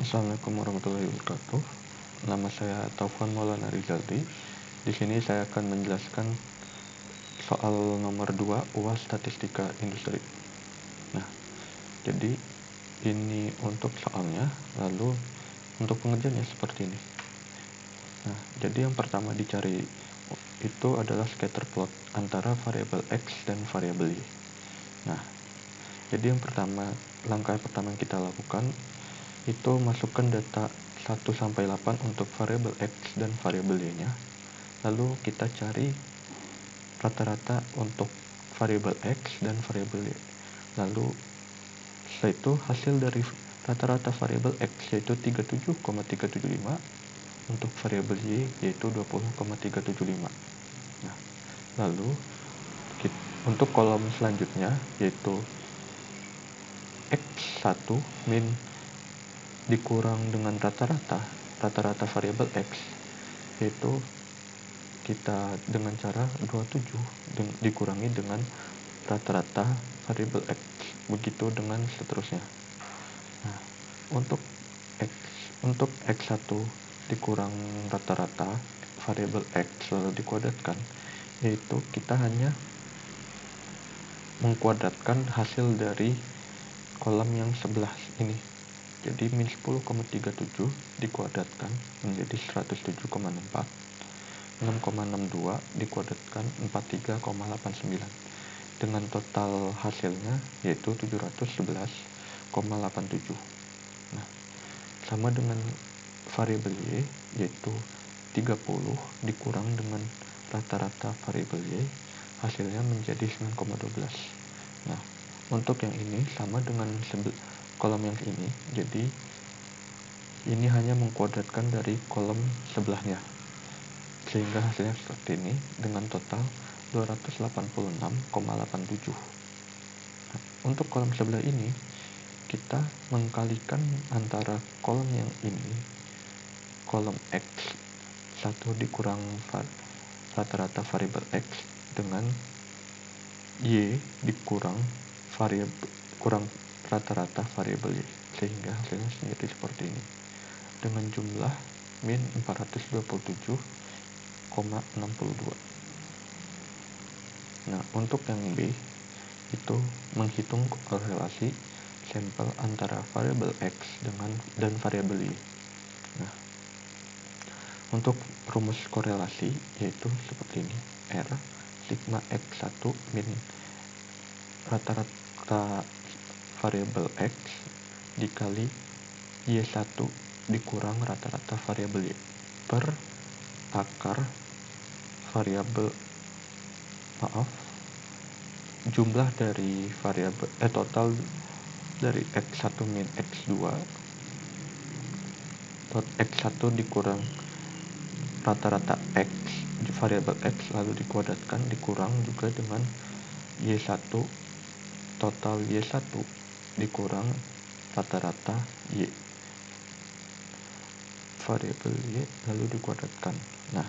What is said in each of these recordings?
Assalamualaikum warahmatullahi wabarakatuh. Nama saya Taufan Maulana Rizaldi. Di sini saya akan menjelaskan soal nomor 2 UAS Statistika Industri. Nah, jadi ini untuk soalnya, lalu untuk pengerjaannya seperti ini. Nah, jadi yang pertama dicari itu adalah scatter plot antara variabel X dan variabel Y. Nah, jadi langkah pertama yang kita lakukan itu masukkan data 1 sampai 8 untuk variabel X dan variabel Y-nya. Lalu kita cari rata-rata untuk variabel X dan variabel Y. Lalu setelah itu hasil dari rata-rata variabel X yaitu 37,375, untuk variabel Y yaitu 20,375. Nah, lalu untuk kolom selanjutnya yaitu X1 min dikurang dengan rata-rata variabel X, yaitu kita dengan cara 27 dikurangi dengan rata-rata variabel X, begitu dengan seterusnya. Nah, untuk X1 dikurang rata-rata variabel X lalu dikuadratkan, yaitu kita hanya mengkuadratkan hasil dari kolom yang sebelah ini. Jadi min 10,37 dikuadratkan menjadi 107,64, 6,62 dikuadratkan 43,89, dengan total hasilnya yaitu 711,87. Nah, sama dengan variabel Y yaitu 30 dikurang dengan rata-rata variabel Y, hasilnya menjadi 9,12. Nah, untuk yang ini sama dengan kolom yang ini, jadi ini hanya mengkuadratkan dari kolom sebelahnya, sehingga hasilnya seperti ini dengan total 286,87. Nah, untuk kolom sebelah ini kita mengkalikan antara kolom yang ini, kolom X1 dikurang rata-rata variabel X, dengan Y dikurang rata-rata variabel Y, sehingga hasilnya menjadi seperti ini dengan jumlah min 427,62. Nah, untuk yang B itu menghitung korelasi sampel antara variabel X dan variabel Y. Nah, untuk rumus korelasi yaitu seperti ini: R sigma X1 min rata-rata variabel X dikali Y1 dikurang rata-rata variabel Y per akar jumlah dari variabel total dari X1 min X2, X1 dikurang rata-rata X variabel X lalu dikuadratkan dikurang juga dengan Y1 total Y1 dikurang rata-rata Y variabel Y lalu dikuadratkan. Nah,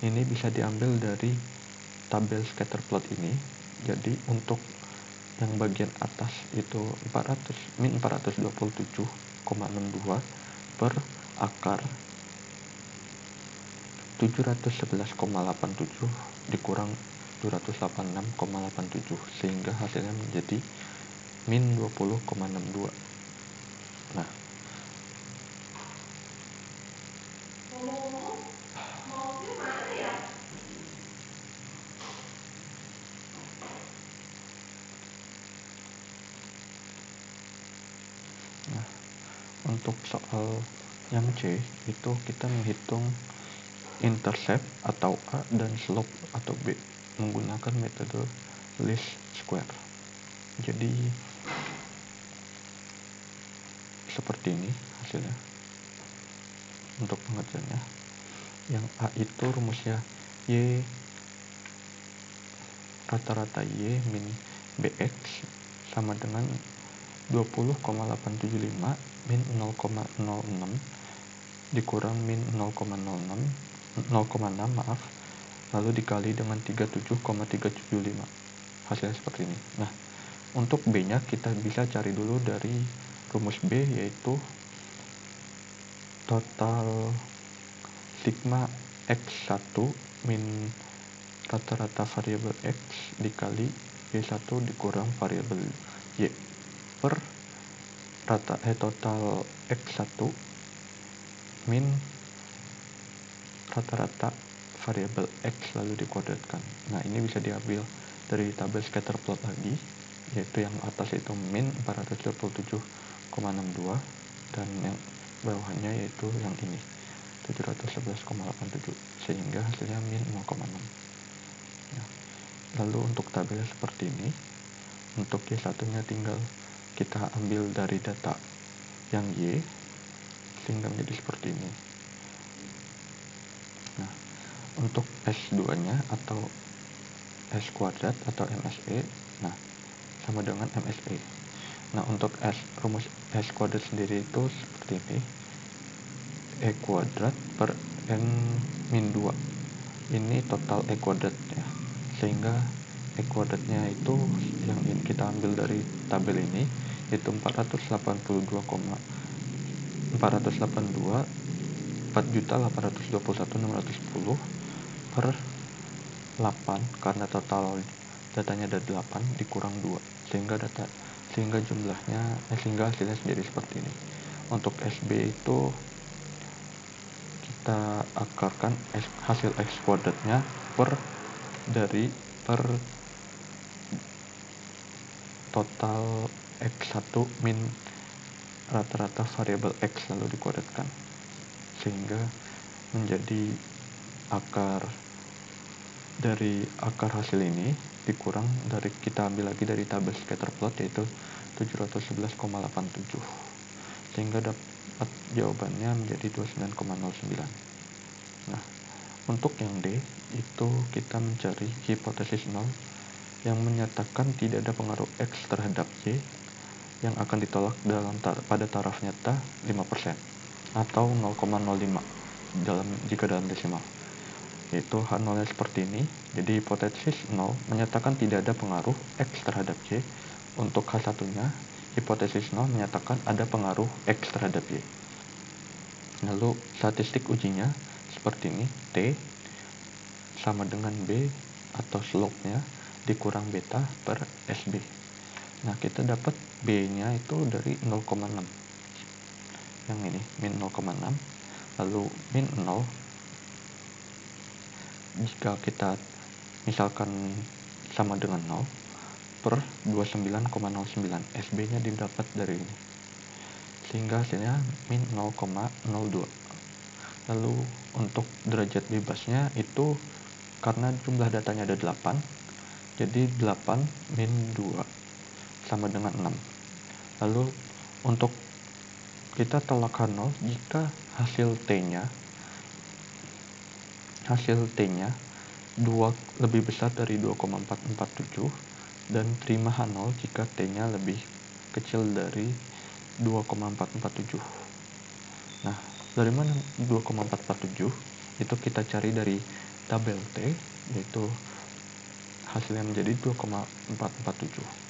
ini bisa diambil dari tabel scatter plot ini. Jadi untuk yang bagian atas itu min 427,62 per akar 711,87 dikurang 286,87, sehingga hasilnya menjadi min 20,62. Nah, untuk soal yang C itu kita menghitung intercept atau A dan slope atau B menggunakan metode least square. Jadi seperti ini hasilnya untuk pengerjaannya. Yang A itu rumusnya Y rata-rata Y min BX sama dengan 20,875 min 0,06 dikurang min 0,6 lalu dikali dengan 37,375, hasilnya seperti ini. Nah, untuk B nya kita bisa cari dulu dari rumus B, yaitu total sigma X1 min rata-rata variabel X dikali Y1 dikurang variabel Y per total X1 min rata-rata variabel X lalu dikuadratkan. Nah, ini bisa diambil dari tabel scatter plot lagi, yaitu yang atas itu min 427,62 dan yang bawahnya yaitu yang ini 711,87, sehingga hasilnya min 0,6. Nah, lalu untuk tabel seperti ini, untuk Y1 nya tinggal kita ambil dari data yang Y sehingga menjadi seperti ini. Nah, untuk S2 nya atau S kuadrat atau MSE, nah sama dengan MSE. Nah, untuk rumus S kuadrat sendiri itu seperti ini, E kuadrat per N min 2, ini total E kuadrat ya, sehingga E kuadratnya itu yang kita ambil dari tabel ini itu 482 per 8, karena total datanya ada 8 dikurang 2, sehingga hasilnya sendiri seperti ini. Untuk SB itu kita akarkan hasil X kuadratnya per total X1 min rata-rata variabel X lalu dikuadratkan, sehingga menjadi akar hasil ini dikurang dari, kita ambil lagi dari tabel scatter plot, yaitu 711,87, sehingga dapat jawabannya menjadi 29,09. Nah, untuk yang D itu kita mencari hipotesis 0 yang menyatakan tidak ada pengaruh X terhadap Y yang akan ditolak pada taraf nyata 5% atau 0,05 jika dalam desimal, yaitu H0 nya seperti ini. Jadi hipotesis 0 menyatakan tidak ada pengaruh X terhadap Y. Untuk H1 nya hipotesis 0 menyatakan ada pengaruh X terhadap Y. Lalu statistik ujinya seperti ini, T sama dengan B atau slope nya dikurang beta per SB. Nah, kita dapat B nya itu dari 0,6, yang ini min 0,6, lalu min 0 jika kita misalkan sama dengan 0 per 29,09, SB nya didapat dari ini, sehingga hasilnya min 0,02. Lalu untuk derajat bebasnya itu karena jumlah datanya ada 8, jadi 8 min 2 sama dengan 6. Lalu untuk kita tolak H0 jika hasil T-nya 2 lebih besar dari 2,447 dan terima H0 jika T-nya lebih kecil dari 2,447. Nah, dari mana 2,447? Itu kita cari dari tabel T, yaitu hasilnya menjadi 2,447.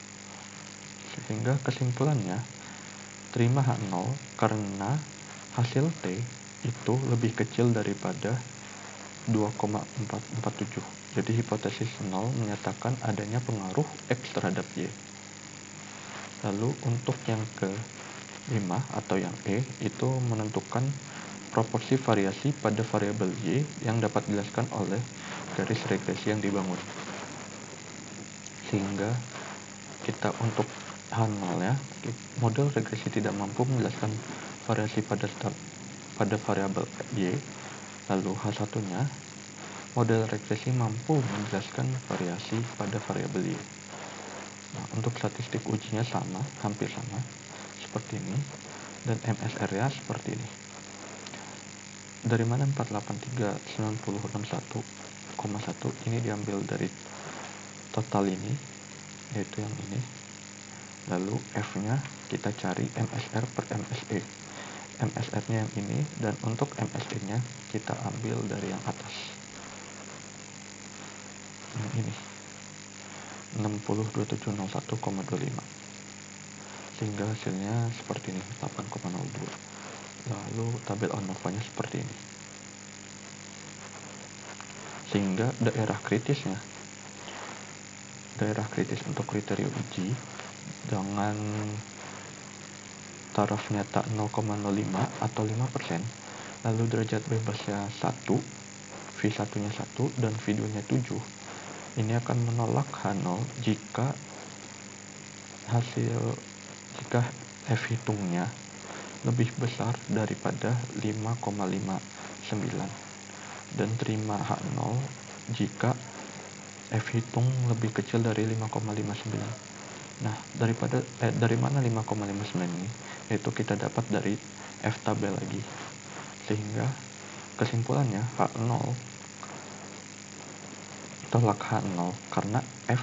Sehingga kesimpulannya, terima H0 karena hasil T itu lebih kecil daripada 2,447. Jadi hipotesis 0 menyatakan adanya pengaruh X terhadap Y. Lalu untuk yang ke-5 atau yang E itu menentukan proporsi variasi pada variabel Y yang dapat dijelaskan oleh garis regresi yang dibangun. Sehingga kita untuk H0 ya, model regresi tidak mampu menjelaskan variasi pada variabel Y. Lalu H1 nya, model regresi mampu menjelaskan variasi pada variabel Y. Nah, untuk statistik ujinya hampir sama seperti ini, dan MSR-nya seperti ini. Dari mana 4839061,1 ini diambil dari total ini, yaitu yang ini. Lalu F-nya kita cari MSR per MSE. MSR-nya yang ini, dan untuk MSE-nya kita ambil dari yang atas. Yang ini 602701,25, sehingga hasilnya seperti ini 8,02. lalu tabel ANOVA-nya seperti ini. Sehingga daerah kritis untuk kriteria uji dengan taraf nyata 0,05 atau 5%, lalu derajat bebasnya 1, V1-nya 1, dan V2-nya 7. Ini akan menolak H0 jika F hitungnya lebih besar daripada 5,59 dan terima H0 jika F hitung lebih kecil dari 5,59. Nah, dari mana 5,59 ini? Yaitu kita dapat dari F tabel lagi. Sehingga kesimpulannya H0 tolak H0 karena F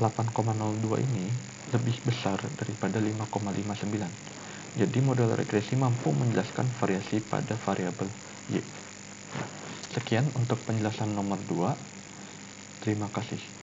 8,02 ini lebih besar daripada 5,59. Jadi model regresi mampu menjelaskan variasi pada variabel Y. Sekian untuk penjelasan nomor 2. Terima kasih.